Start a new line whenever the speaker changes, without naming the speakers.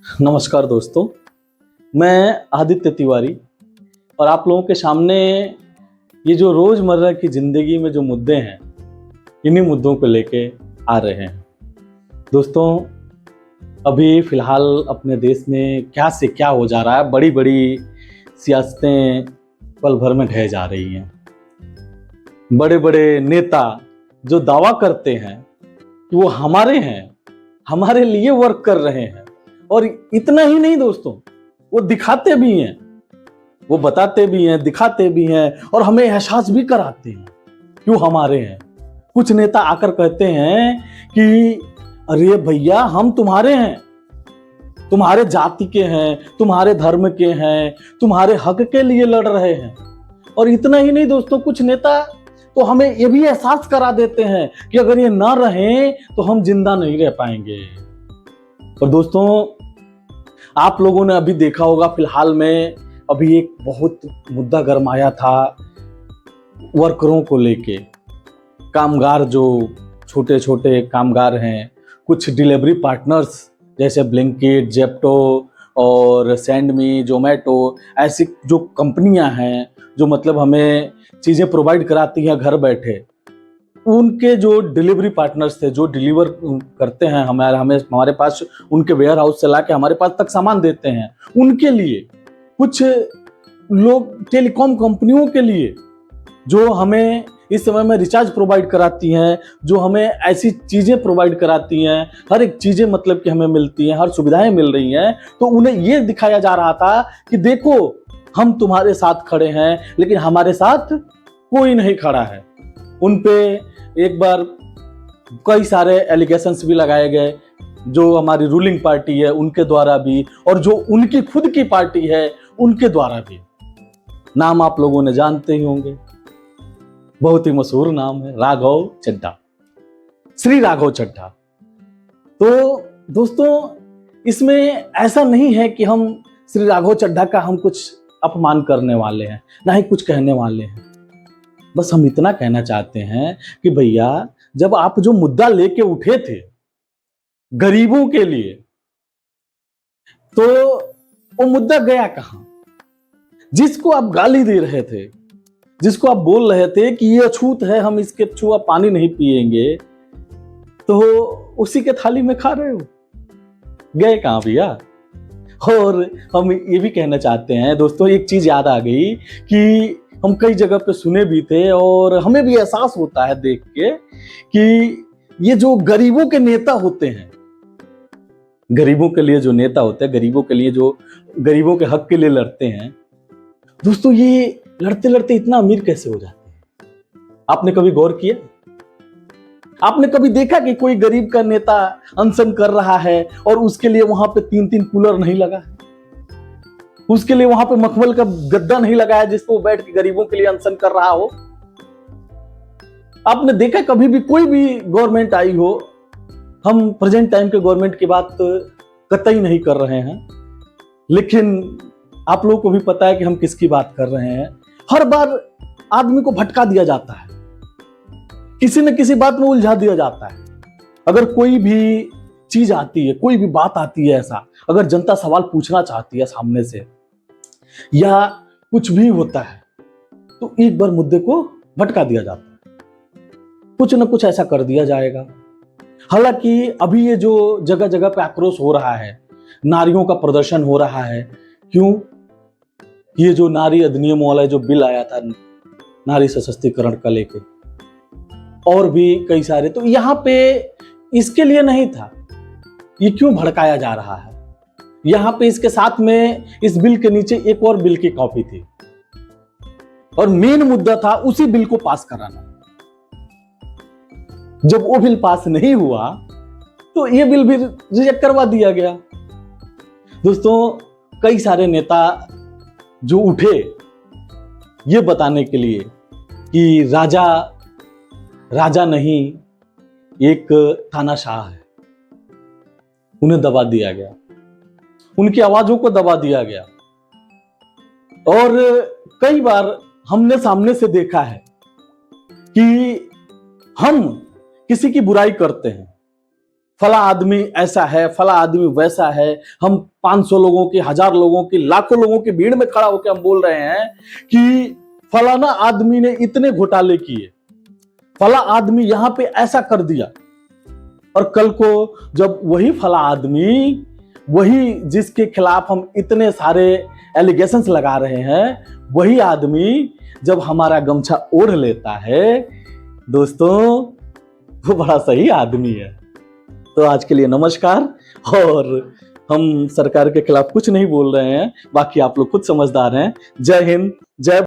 नमस्कार दोस्तों, मैं आदित्य तिवारी और आप लोगों के सामने ये जो रोज़मर्रा की ज़िंदगी में जो मुद्दे हैं, इन्हीं मुद्दों को लेके आ रहे हैं। दोस्तों, अभी फ़िलहाल अपने देश में क्या से क्या हो जा रहा है, बड़ी-बड़ी सियासतें पल भर में ढह जा रही हैं। बड़े-बड़े नेता जो दावा करते हैं कि वो हमारे हैं, हमारे लिए वर्क कर रहे हैं और इतना ही नहीं दोस्तों, वो दिखाते भी हैं, वो बताते भी हैं, दिखाते भी हैं और हमें एहसास भी कराते हैं क्यों हमारे हैं। कुछ नेता आकर कहते हैं कि अरे भैया हम तुम्हारे हैं, तुम्हारे जाति के हैं, तुम्हारे धर्म के हैं, तुम्हारे हक के लिए लड़ रहे हैं। और इतना ही नहीं दोस्तों, कुछ नेता तो हमें ये भी एहसास करा देते हैं कि अगर ये ना रहें तो हम जिंदा नहीं रह पाएंगे। और दोस्तों, आप लोगों ने अभी देखा होगा फिलहाल में अभी एक बहुत मुद्दा गरमाया था वर्करों को लेके। कामगार जो छोटे छोटे कामगार हैं, कुछ डिलीवरी पार्टनर्स जैसे ब्लिंकिट, जेप्टो और सेंडमी, जोमेटो, ऐसी जो कंपनियां हैं जो मतलब हमें चीज़ें प्रोवाइड कराती हैं घर बैठे, उनके जो डिलीवरी पार्टनर्स थे जो डिलीवर करते हैं हमारे पास, उनके वेयर हाउस से लाके हमारे पास तक सामान देते हैं, उनके लिए कुछ लोग टेलीकॉम कंपनियों के लिए जो हमें इस समय में रिचार्ज प्रोवाइड कराती हैं, जो हमें ऐसी चीज़ें प्रोवाइड कराती हैं, हर एक चीज़ें मतलब कि हमें मिलती हैं, हर सुविधाएं मिल रही हैं, तो उन्हें ये दिखाया जा रहा था कि देखो हम तुम्हारे साथ खड़े हैं, लेकिन हमारे साथ कोई नहीं खड़ा है। उन पे एक बार कई सारे एलिगेशंस भी लगाए गए, जो हमारी रूलिंग पार्टी है उनके द्वारा भी और जो उनकी खुद की पार्टी है उनके द्वारा भी। नाम आप लोगों ने जानते ही होंगे, बहुत ही मशहूर नाम है, राघव चड्ढा, श्री राघव चड्ढा। तो दोस्तों, इसमें ऐसा नहीं है कि हम श्री राघव चड्ढा का हम कुछ अपमान करने वाले हैं, ना ही कुछ कहने वाले हैं। बस हम इतना कहना चाहते हैं कि भैया, जब आप जो मुद्दा लेके उठे थे गरीबों के लिए, तो वो मुद्दा गया कहां? जिसको आप गाली दे रहे थे, जिसको आप बोल रहे थे कि ये अछूत है, हम इसके छुआ पानी नहीं पिएंगे, तो उसी के थाली में खा रहे हो, गए कहां भैया? और हम ये भी कहना चाहते हैं दोस्तों, एक चीज याद आ गई कि हम कई जगह पे सुने भी थे और हमें भी एहसास होता है देख के कि ये जो गरीबों के नेता होते हैं, गरीबों के लिए जो नेता होते हैं, गरीबों के लिए जो गरीबों के हक के लिए लड़ते हैं, दोस्तों ये लड़ते लड़ते इतना अमीर कैसे हो जाते हैं? आपने कभी गौर किया? आपने कभी देखा कि कोई गरीब का नेता अनशन कर रहा है और उसके लिए वहां पे 3-3 कूलर नहीं लगा है, उसके लिए वहां पे मखमल का गद्दा नहीं लगाया जिसको वो बैठ के गरीबों के लिए अनशन कर रहा हो? आपने देखा कभी भी कोई भी गवर्नमेंट आई हो, हम प्रेजेंट टाइम के गवर्नमेंट की बात कतई नहीं कर रहे हैं, लेकिन आप लोगों को भी पता है कि हम किसकी बात कर रहे हैं। हर बार आदमी को भटका दिया जाता है, किसी न किसी बात में उलझा दिया जाता है। अगर कोई भी चीज आती है, कोई भी बात आती है, ऐसा अगर जनता सवाल पूछना चाहती है सामने से या कुछ भी होता है, तो एक बार मुद्दे को भटका दिया जाता है, कुछ न कुछ ऐसा कर दिया जाएगा। हालांकि अभी ये जो जगह जगह पे आक्रोश हो रहा है, नारियों का प्रदर्शन हो रहा है, क्यों? ये जो नारी अधिनियम वाला जो बिल आया था नारी सशक्तिकरण का लेके, और भी कई सारे, तो यहां पे इसके लिए नहीं था। ये क्यों भड़काया जा रहा है? यहां पे इसके साथ में इस बिल के नीचे एक और बिल की कॉपी थी और मेन मुद्दा था उसी बिल को पास कराना। जब वो बिल पास नहीं हुआ तो ये बिल भी रिजेक्ट करवा दिया गया। दोस्तों, कई सारे नेता जो उठे ये बताने के लिए कि राजा नहीं, एक तानाशाह है, उन्हें दबा दिया गया, उनकी आवाजों को दबा दिया गया। और कई बार हमने सामने से देखा है कि हम किसी की बुराई करते हैं फला आदमी ऐसा है, फला आदमी वैसा है, हम 500 लोगों की, 1000 लोगों की, लाखों लोगों की भीड़ में खड़ा होकर हम बोल रहे हैं कि फलाना आदमी ने इतने घोटाले किए, फला आदमी यहां पे ऐसा कर दिया, और कल को जब वही फला आदमी, वही जिसके खिलाफ हम इतने सारे एलिगेशंस लगा रहे हैं, वही आदमी जब हमारा गमछा ओढ़ लेता है, दोस्तों वो बड़ा सही आदमी है। तो आज के लिए नमस्कार। और हम सरकार के खिलाफ कुछ नहीं बोल रहे हैं, बाकी आप लोग खुद समझदार हैं। जय हिंद, जय